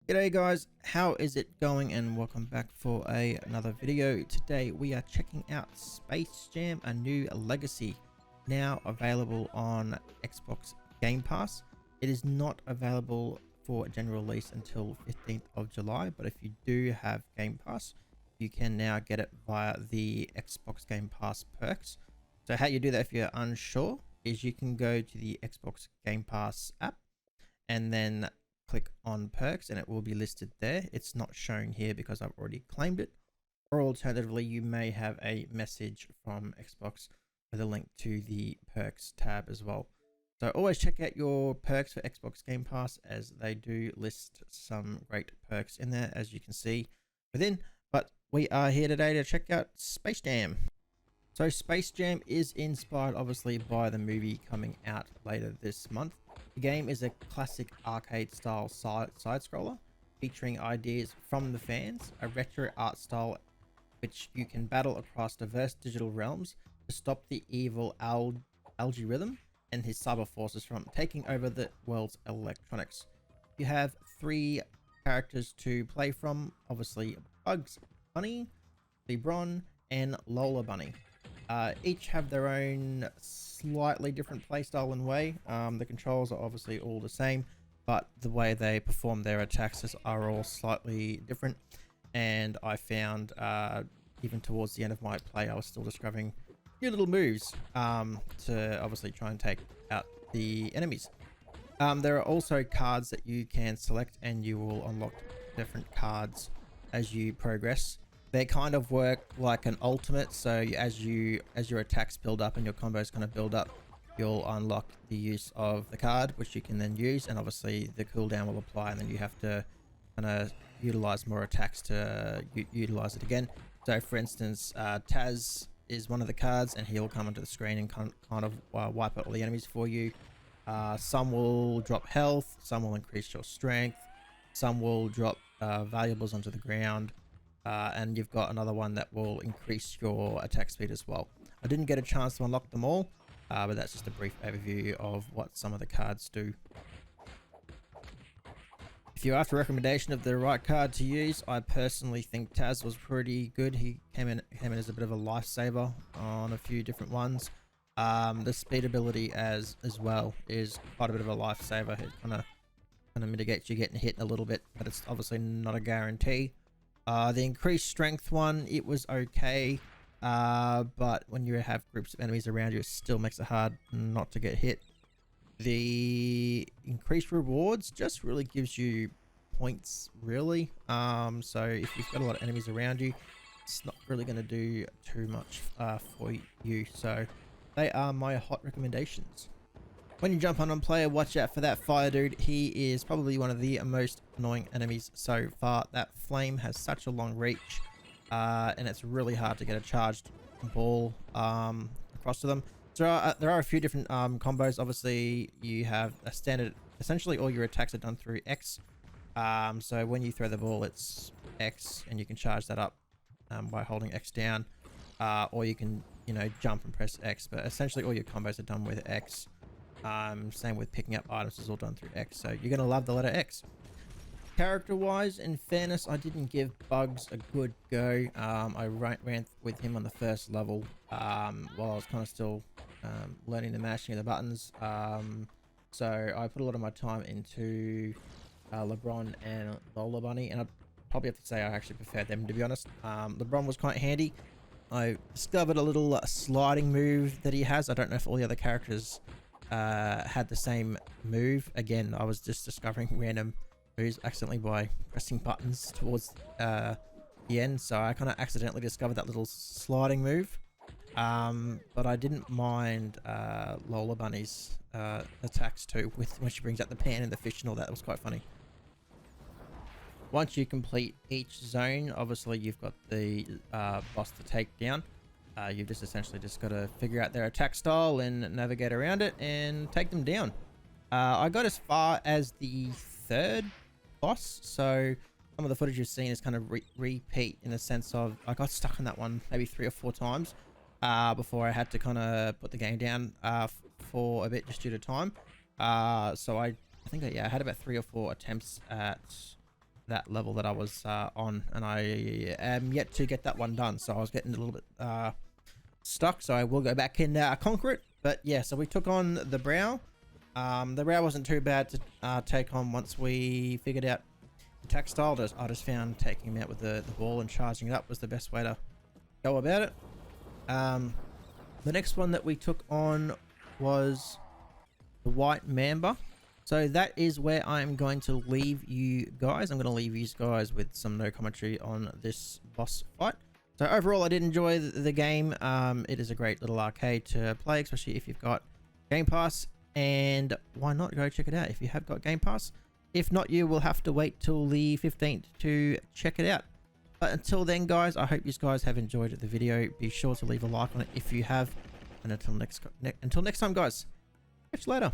G'day guys, how is it going, and welcome back for another video. Today we are checking out Space Jam: A New Legacy, now available on Xbox Game Pass. It is not available for general release until 15th of July, but if you do have Game Pass, you can now get it via the Xbox Game Pass perks. So how you do that if you're unsure is you can go to the Xbox Game Pass app and then click on perks and it will be listed there. It's not shown here because I've already claimed it, or alternatively you may have a message from Xbox with a link to the perks tab as well. So always check out your perks for Xbox Game Pass, as they do list some great perks in there, as you can see within. But we are here today to check out Space Jam. So Space Jam is inspired obviously by the movie coming out later this month. The game is a classic arcade style side scroller featuring ideas from the fans, a retro art style which you can battle across diverse digital realms to stop the evil algae rhythm and his cyber forces from taking over the world's electronics. You have three characters to play from, obviously Bugs Bunny, LeBron, and Lola Bunny. Each have their own slightly different playstyle and way. The controls are obviously all the same, but the way they perform their attacks are all slightly different. And I found even towards the end of my play, I was still discovering new little moves to obviously try and take out the enemies. There are also cards that you can select, and you will unlock different cards as you progress. They kind of work like an ultimate, so as your attacks build up and your combos kind of build up, you'll unlock the use of the card, which you can then use, and obviously the cooldown will apply, and then you have to kind of utilize more attacks to utilize it again. So for instance, Taz is one of the cards, and he'll come onto the screen and kind of wipe out all the enemies for you. Some will drop health, some will increase your strength, some will drop valuables onto the ground. And you've got another one that will increase your attack speed as well. I didn't get a chance to unlock them all, but that's just a brief overview of what some of the cards do. If you're after a recommendation of the right card to use, I personally think Taz was pretty good. He came in as a bit of a lifesaver on a few different ones. The speed ability as well is quite a bit of a lifesaver. It kind of mitigates you getting hit a little bit, but it's obviously not a guarantee. The increased strength one, it was okay, but when you have groups of enemies around you, it still makes it hard not to get hit. The increased rewards just really gives you points, really. So if you've got a lot of enemies around you, it's not really going to do too much for you. So they are my hot recommendations. When you jump on and play, watch out for that fire dude. He is probably one of the most annoying enemies so far. That flame has such a long reach, and it's really hard to get a charged ball across to them. So there are a few different combos. Obviously, you have a standard. Essentially, all your attacks are done through X. So when you throw the ball, it's X, and you can charge that up by holding X down, or you can, jump and press X. But essentially, all your combos are done with X. Same with picking up items, is all done through X, so you're gonna love the letter X. Character wise, in fairness, I didn't give Bugs a good go. I ran with him on the first level while I was kind of still learning the mashing of the buttons. So I put a lot of my time into LeBron and Lola Bunny, and I'd probably have to say I actually preferred them, to be honest. LeBron was quite handy. I discovered a little sliding move that he has. I don't know if all the other characters had the same move. Again, I was just discovering random moves accidentally by pressing buttons towards the end, so I kind of accidentally discovered that little sliding move. But I didn't mind Lola Bunny's attacks too, when she brings out the pan and the fish and all that. That was quite funny. Once you complete each zone, obviously you've got the boss to take down. You've just essentially got to figure out their attack style and navigate around it and take them down. I got as far as the third boss, so some of the footage you've seen is kind of repeat, in the sense of I got stuck on that one maybe 3 or 4 times before I had to kind of put the game down for a bit, just due to time. So I think I had about 3 or 4 attempts at that level that I was on, and I am yet to get that one done. So I was getting a little bit stuck, so I will go back and conquer it. But yeah, so we took on the Brow. The Brow wasn't too bad to take on once we figured out attack style. I just found taking him out with the ball and charging it up was the best way to go about it. The next one that we took on was the White Mamba. So that is where I'm going to leave you guys. I'm going to leave you guys with some no commentary on this boss fight. So overall, I did enjoy the game. It is a great little arcade to play, especially if you've got Game Pass. And why not go check it out if you have got Game Pass? If not, you will have to wait till the 15th to check it out. But until then, guys, I hope you guys have enjoyed the video. Be sure to leave a like on it if you have. And until next time, guys. Catch you later.